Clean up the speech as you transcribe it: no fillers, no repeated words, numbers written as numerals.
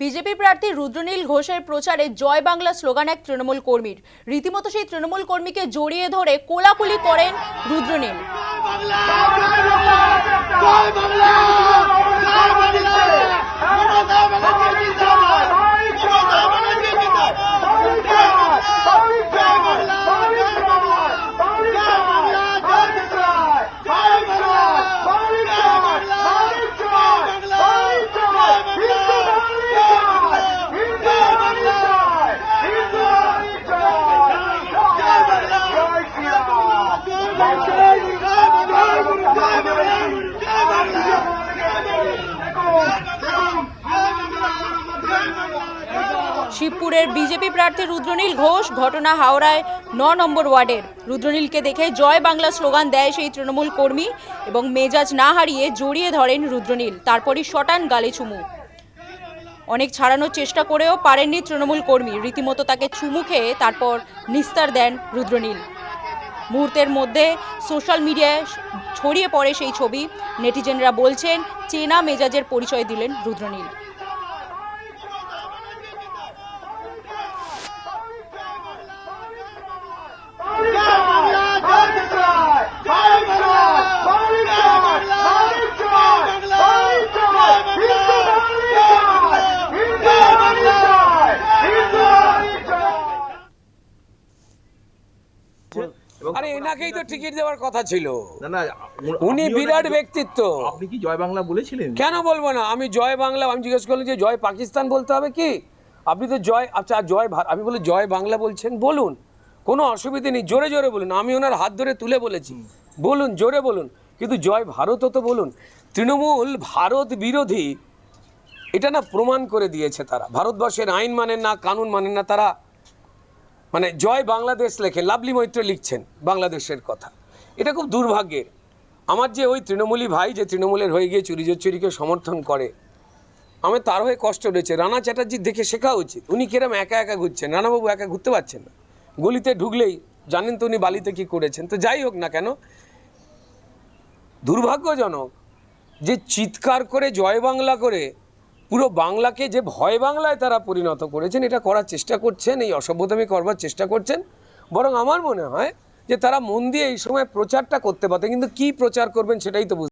BJP প্রার্থী রুদ্রনীল ঘোষের প্রচারে জয় বাংলা স্লোগান এক তৃণমূল কর্মীর। রীতিমতো সেই তৃণমূল কর্মীকে জড়িয়ে ধরে কোলাকুলি করেন রুদ্রনীল। শিবপুরের বিজেপি প্রার্থী রুদ্রনীল ঘোষ, ঘটনা হাওড়ায় ৯ নম্বর ওয়ার্ডের। রুদ্রনীলকে দেখে জয় বাংলা স্লোগান দেয় সেই তৃণমূল কর্মী এবং মেজাজ না হারিয়ে জড়িয়ে ধরেন রুদ্রনীল। তারপরই শটান গালে চুমু। অনেক ছাড়ানোর চেষ্টা করেও পারেননি তৃণমূল কর্মী। রীতিমতো তাকে চুমু খেয়ে তারপর নিস্তার দেন রুদ্রনীল। মুহূর্তের মধ্যে সোশ্যাল মিডিয়ায় ছড়িয়ে পড়ে সেই ছবি। নেটিজেনরা বলছেন চেনা মেজাজের পরিচয় দিলেন রুদ্রনীল। আরে এনাকেই তো টিকিট দেওয়ার কথা ছিল। না না, উনি বিরাট ব্যক্তিত্ব। আপনি কি জয় বাংলা বলেছিলেন? কেন বলবো না? আমি জয় বাংলা, আমি জিজ্ঞেস করলাম যে জয় পাকিস্তান বলতে হবে কি? আপনি তো জয়, আচ্ছা জয় আমি বলি জয় বাংলা বলছেন, বলুন, কোনো অসুবিধে নেই, জোরে জোরে বলুন। আমি ওনার হাত ধরে তুলে বলেছি, বলুন, জোরে বলুন, কিন্তু জয় ভারতও তো বলুন। তৃণমূল ভারত বিরোধী, এটা না প্রমাণ করে দিয়েছে তারা। ভারতবর্ষের আইন মানেন না, কানুন মানেন না তারা। মানে জয় বাংলাদেশ লেখেন, লাভলি মৈত্র লিখছেন বাংলাদেশের কথা। এটা খুব দুর্ভাগ্যের। আমার যে ওই তৃণমূলী ভাই যে তৃণমূলের হয়ে গিয়ে চুরিকে সমর্থন করে, আমার তার হয়ে কষ্ট রয়েছে। রানা চ্যাটার্জির দেখে শেখা উচিত। উনি কিরম একা একা ঘুরছেন, রানাবাবু একা ঘুরতে পারছেন না। গলিতে ঢুকলেই জানেন তো উনি বালিতে কী করেছেন। তো যাই হোক না কেন, দুর্ভাগ্যজনক যে চিৎকার করে জয় বাংলা করে পুরো বাংলাকে যে ভয় বাংলায় তারা পরিণত করেছেন, এটা করার চেষ্টা করছেন, এই অসভ্যতামি করবার চেষ্টা করছেন। বরং আমার মনে হয় যে তারা মন দিয়ে এই সময় প্রচারটা করতে পারতেন, কিন্তু কী প্রচার করবেন সেটাই তো